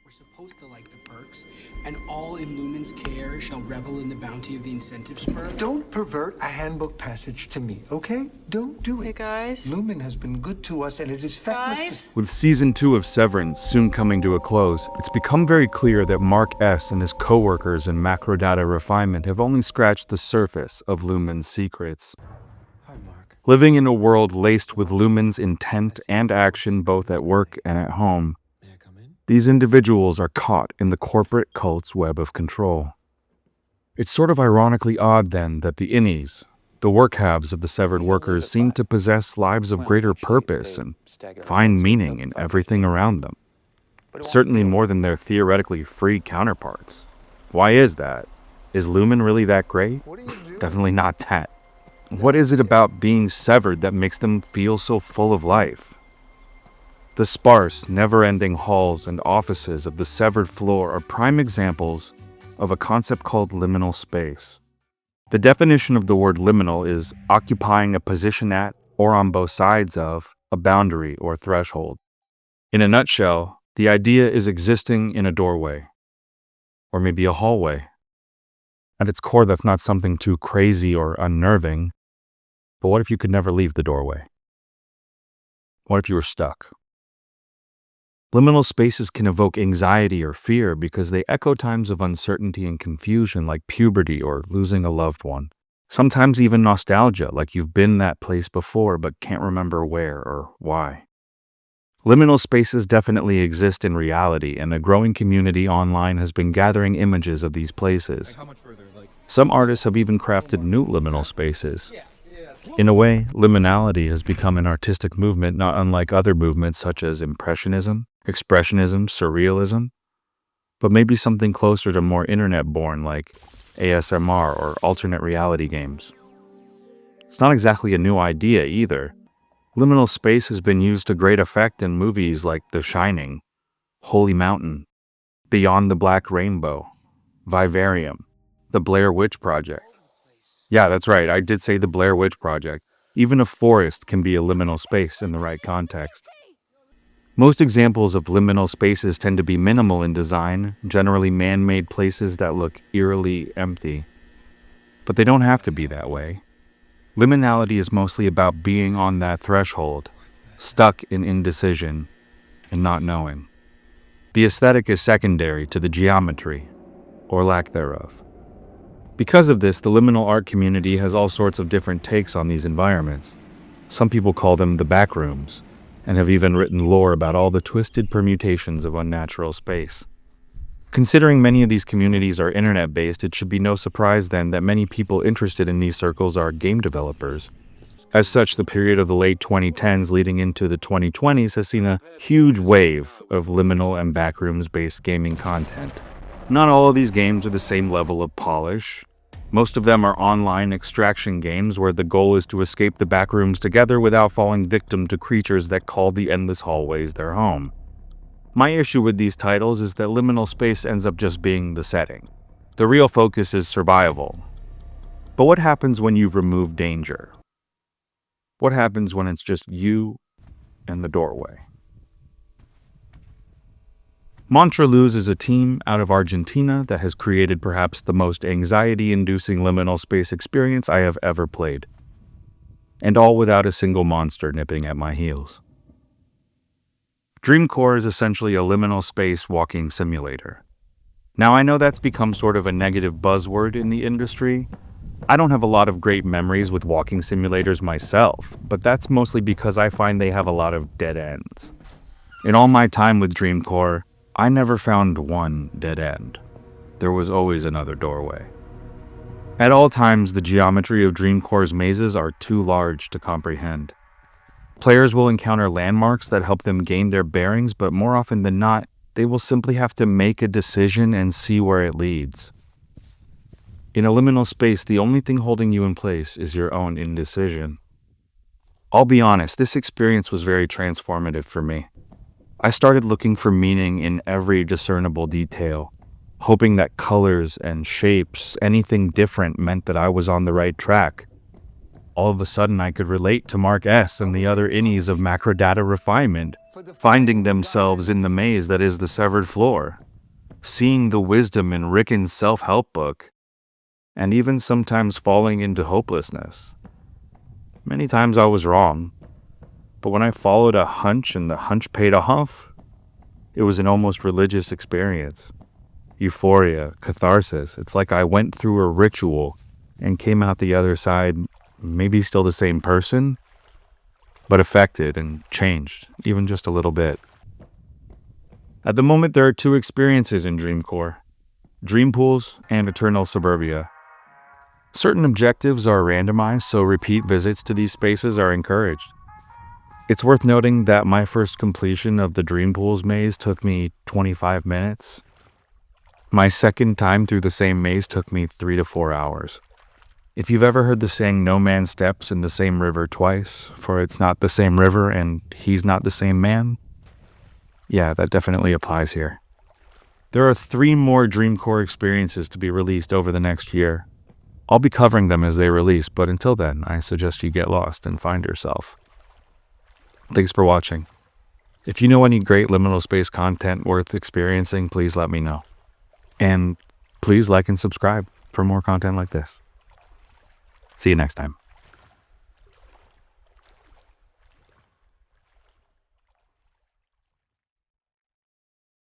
We're supposed to like the perks, and all in Lumen's care shall revel in the bounty of the incentive spur. Don't pervert a handbook passage to me, okay? Don't do it. Hey guys. Lumen has been good to us, and it is feckless. Guys? With Season 2 of Severance soon coming to a close, it's become very clear that Mark S. and his co-workers in macro data refinement have only scratched the surface of Lumen's secrets. Hi, Mark. Living in a world laced with Lumen's intent and action both at work and at home, May I come in? these individuals are caught in the corporate cult's web of control. It's sort of ironically odd, then, that the innies, the work halves of the severed workers, seem to possess lives of greater purpose and find meaning in everything around them. Certainly more than their theoretically free counterparts. Why is that? Is Lumen really that great? Definitely not that. What is it about being severed that makes them feel so full of life? The sparse, never-ending halls and offices of the severed floor are prime examples of a concept called liminal space. The definition of the word liminal is occupying a position at, or on both sides of, a boundary or threshold. In a nutshell, the idea is existing in a doorway, or maybe a hallway. At its core, that's not something too crazy or unnerving, but what if you could never leave the doorway? What if you were stuck? Liminal spaces can evoke anxiety or fear because they echo times of uncertainty and confusion like puberty or losing a loved one. Sometimes even nostalgia, like you've been that place before but can't remember where or why. Liminal spaces definitely exist in reality, and a growing community online has been gathering images of these places. Some artists have even crafted new liminal spaces. In a way, liminality has become an artistic movement not unlike other movements such as Impressionism, Expressionism, Surrealism, but maybe something closer to more internet-born like ASMR or alternate reality games. It's not exactly a new idea either. Liminal space has been used to great effect in movies like The Shining, Holy Mountain, Beyond the Black Rainbow, Vivarium, The Blair Witch Project. Yeah, that's right, I did say The Blair Witch Project. Even a forest can be a liminal space in the right context. Most examples of liminal spaces tend to be minimal in design, generally man-made places that look eerily empty. But they don't have to be that way. Liminality is mostly about being on that threshold, stuck in indecision and not knowing. The aesthetic is secondary to the geometry, or lack thereof. Because of this, the liminal art community has all sorts of different takes on these environments. Some people call them the backrooms, and have even written lore about all the twisted permutations of unnatural space. Considering many of these communities are internet-based, it should be no surprise then that many people interested in these circles are game developers. As such, the period of the late 2010s leading into the 2020s has seen a huge wave of liminal and backrooms-based gaming content. Not all of these games are the same level of polish. Most of them are online extraction games where the goal is to escape the backrooms together without falling victim to creatures that call the endless hallways their home. My issue with these titles is that liminal space ends up just being the setting. The real focus is survival. But what happens when you remove danger? What happens when it's just you and the doorway? Montreluz is a team out of Argentina that has created perhaps the most anxiety-inducing liminal space experience I have ever played. And all without a single monster nipping at my heels. Dreamcore is essentially a liminal space walking simulator. Now I know that's become sort of a negative buzzword in the industry. I don't have a lot of great memories with walking simulators myself, but that's mostly because I find they have a lot of dead ends. In all my time with Dreamcore, I never found one dead end. There was always another doorway. At all times, the geometry of Dreamcore's mazes are too large to comprehend. Players will encounter landmarks that help them gain their bearings, but more often than not, they will simply have to make a decision and see where it leads. In a liminal space, the only thing holding you in place is your own indecision. I'll be honest, this experience was very transformative for me. I started looking for meaning in every discernible detail, hoping that colors and shapes, anything different, meant that I was on the right track. all of a sudden I could relate to Mark S. and the other innies of macrodata refinement, finding themselves in the maze that is the severed floor, seeing the wisdom in Rickon's self-help book, and even sometimes falling into hopelessness. Many times I was wrong, but when I followed a hunch and the hunch paid off, it was an almost religious experience. Euphoria, catharsis. It's like I went through a ritual and came out the other side, maybe still the same person, but affected and changed, even just a little bit. At the moment, there are two experiences in Dreamcore: dream pools and eternal suburbia. Certain objectives are randomized, so repeat visits to these spaces are encouraged. It's worth noting that my first completion of the dream pools maze took me 25 minutes. My second time through the same maze took me 3 to 4 hours. If you've ever heard the saying, "No man steps in the same river twice, for it's not the same river and he's not the same man," yeah, that definitely applies here. There are 3 more Dreamcore experiences to be released over the next year. I'll be covering them as they release, but until then, I suggest you get lost and find yourself. Thanks for watching. If you know any great liminal space content worth experiencing, please let me know. And please like and subscribe for more content like this. See you next time.